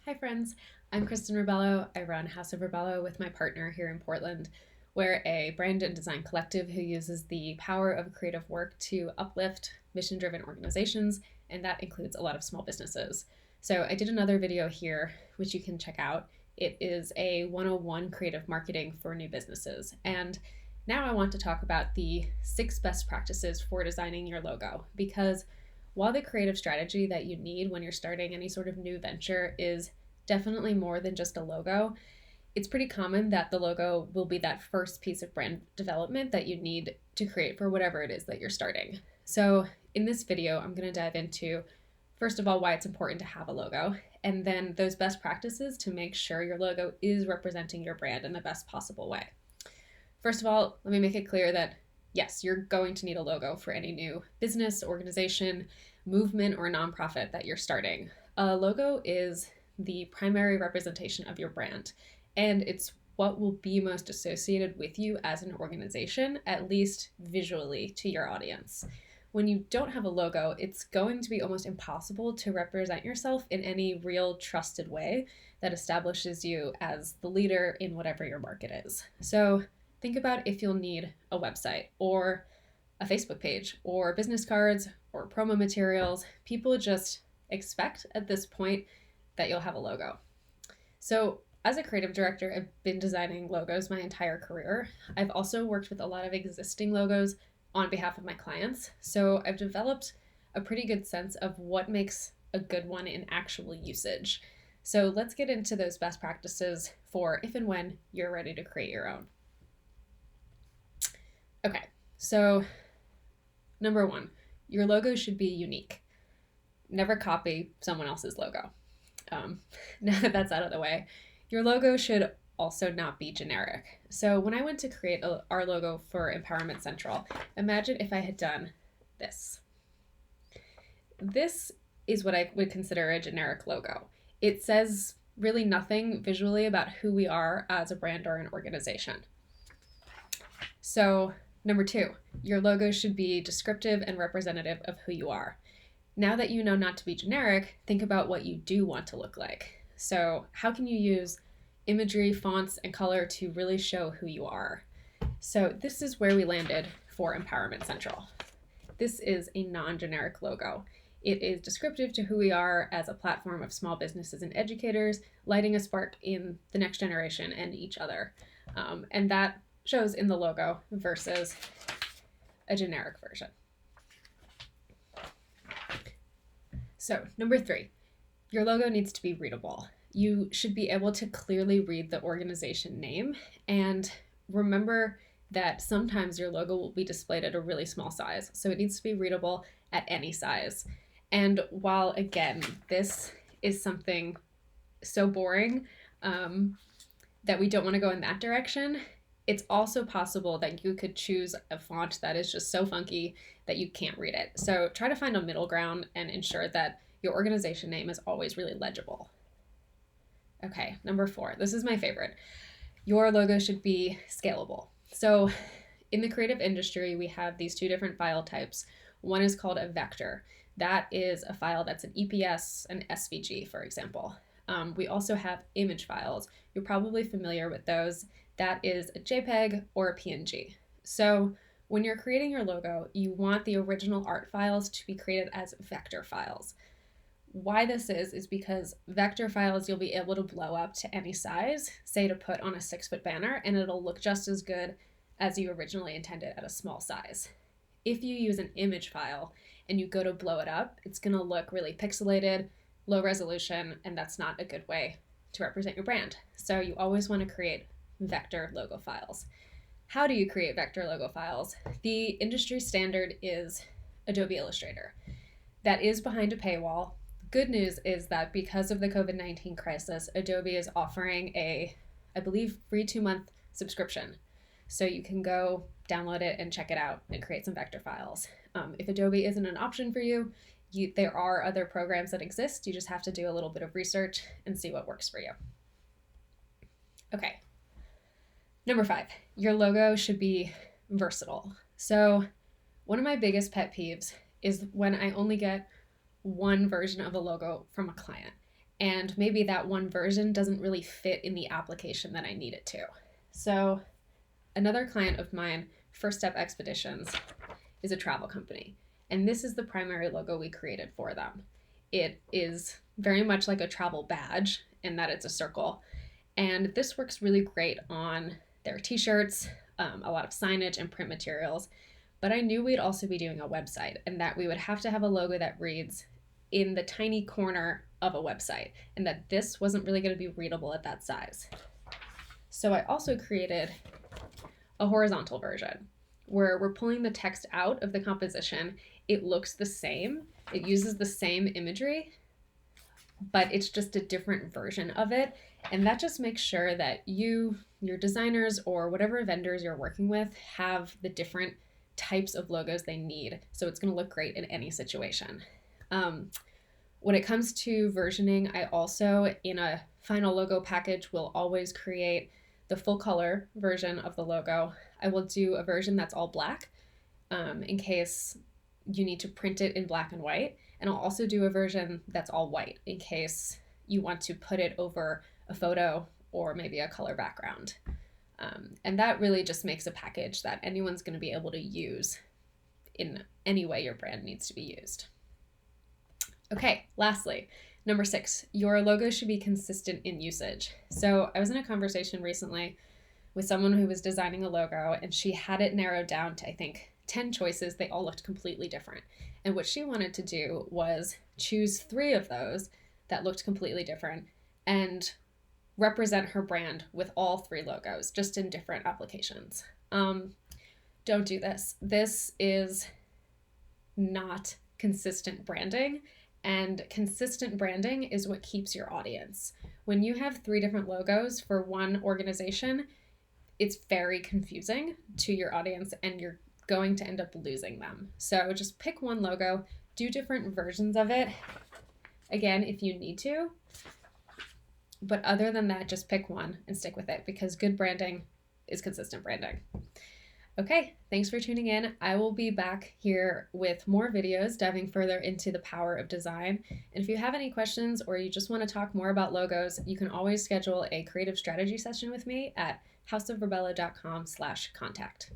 Hi friends, I'm Kristen Rebelo. I run House of Rebelo with my partner here in Portland. We're a brand and design collective who uses the power of creative work to uplift mission-driven organizations, and that includes a lot of small businesses. So I did another video here, which you can check out. It is a 101 creative marketing for new businesses. And now I want to talk about the 6 best practices for designing your logo, because while the creative strategy that you need when you're starting any sort of new venture is definitely more than just a logo, it's pretty common that the logo will be that first piece of brand development that you need to create for whatever it is that you're starting. So in this video, I'm going to dive into, first of all, why it's important to have a logo, and then those best practices to make sure your logo is representing your brand in the best possible way. First of all, let me make it clear that yes, you're going to need a logo for any new business, organization, movement, or nonprofit that you're starting. A logo is the primary representation of your brand, and it's what will be most associated with you as an organization, at least visually to your audience. When you don't have a logo, it's going to be almost impossible to represent yourself in any real trusted way that establishes you as the leader in whatever your market is. So think about if you'll need a website or a Facebook page or business cards or promo materials. People just expect at this point that you'll have a logo. So as a creative director, I've been designing logos my entire career. I've also worked with a lot of existing logos on behalf of my clients. So I've developed a pretty good sense of what makes a good one in actual usage. So let's get into those best practices for if and when you're ready to create your own. Okay, so number 1, your logo should be unique. Never copy someone else's logo. Now that that's out of the way, your logo should also not be generic. So when I went to create our logo for Empowerment Central, imagine if I had done this. This is what I would consider a generic logo. It says really nothing visually about who we are as a brand or an organization. So number 2, your logo should be descriptive and representative of who you are. Now that you know not to be generic, think about what you do want to look like. So how can you use imagery, fonts, and color to really show who you are? So this is where we landed for Empowerment Central. This is a non-generic logo. It is descriptive to who we are as a platform of small businesses and educators, lighting a spark in the next generation and each other. And that shows in the logo versus a generic version. So number 3, your logo needs to be readable. You should be able to clearly read the organization name, and remember that sometimes your logo will be displayed at a really small size, so it needs to be readable at any size. And while, again, this is something so boring that we don't want to go in that direction, it's also possible that you could choose a font that is just so funky that you can't read it. So try to find a middle ground and ensure that your organization name is always really legible. Okay, number 4, this is my favorite. Your logo should be scalable. So in the creative industry, we have these 2 different file types. One is called a vector. That is a file that's an EPS, an SVG, for example. We also have image files. You're probably familiar with those. That is a JPEG or a PNG. So when you're creating your logo, you want the original art files to be created as vector files. Why this is because vector files you'll be able to blow up to any size, say to put on a 6-foot banner, and it'll look just as good as you originally intended at a small size. If you use an image file and you go to blow it up, it's going to look really pixelated, low resolution, and that's not a good way to represent your brand. So you always want to create vector logo files. How do you create vector logo files? The industry standard is Adobe Illustrator. That is behind a paywall. Good news is that because of the COVID-19 crisis, Adobe is offering a, I believe, free 2-month subscription. So you can go download it and check it out and create some vector files. If Adobe isn't an option for you, there are other programs that exist. You just have to do a little bit of research and see what works for you. Okay. Number 5, your logo should be versatile. So one of my biggest pet peeves is when I only get one version of a logo from a client. and maybe that one version doesn't really fit in the application that I need it to. So another client of mine, First Step Expeditions, is a travel company, and this is the primary logo we created for them. It is very much like a travel badge in that it's a circle, and this works really great on their t-shirts, a lot of signage and print materials. But I knew we'd also be doing a website, and that we would have to have a logo that reads in the tiny corner of a website, and that this wasn't really going to be readable at that size. So I also created a horizontal version where we're pulling the text out of the composition. It looks the same, it uses the same imagery, but it's just a different version of it. And that just makes sure that your designers, or whatever vendors you're working with, have the different types of logos they need. So it's going to look great in any situation. When it comes to versioning, I also, in a final logo package, will always create the full color version of the logo. I will do a version that's all black in case you need to print it in black and white. And I'll also do a version that's all white in case you want to put it over a photo or maybe a color background. And that really just makes a package that anyone's going to be able to use in any way your brand needs to be used. Okay, lastly, number 6, your logo should be consistent in usage. So I was in a conversation recently with someone who was designing a logo, and she had it narrowed down to, I think, 10 choices. They all looked completely different. And what she wanted to do was choose 3 of those that looked completely different and represent her brand with all 3 logos, just in different applications. Don't do this. This is not consistent branding. And consistent branding is what keeps your audience. When you have 3 different logos for one organization, it's very confusing to your audience, and you're going to end up losing them. So just pick one logo, do different versions of it, again, if you need to. But other than that, just pick one and stick with it, because good branding is consistent branding. Okay, thanks for tuning in. I will be back here with more videos diving further into the power of design. And if you have any questions, or you just want to talk more about logos, you can always schedule a creative strategy session with me at houseofrebelo.com/contact.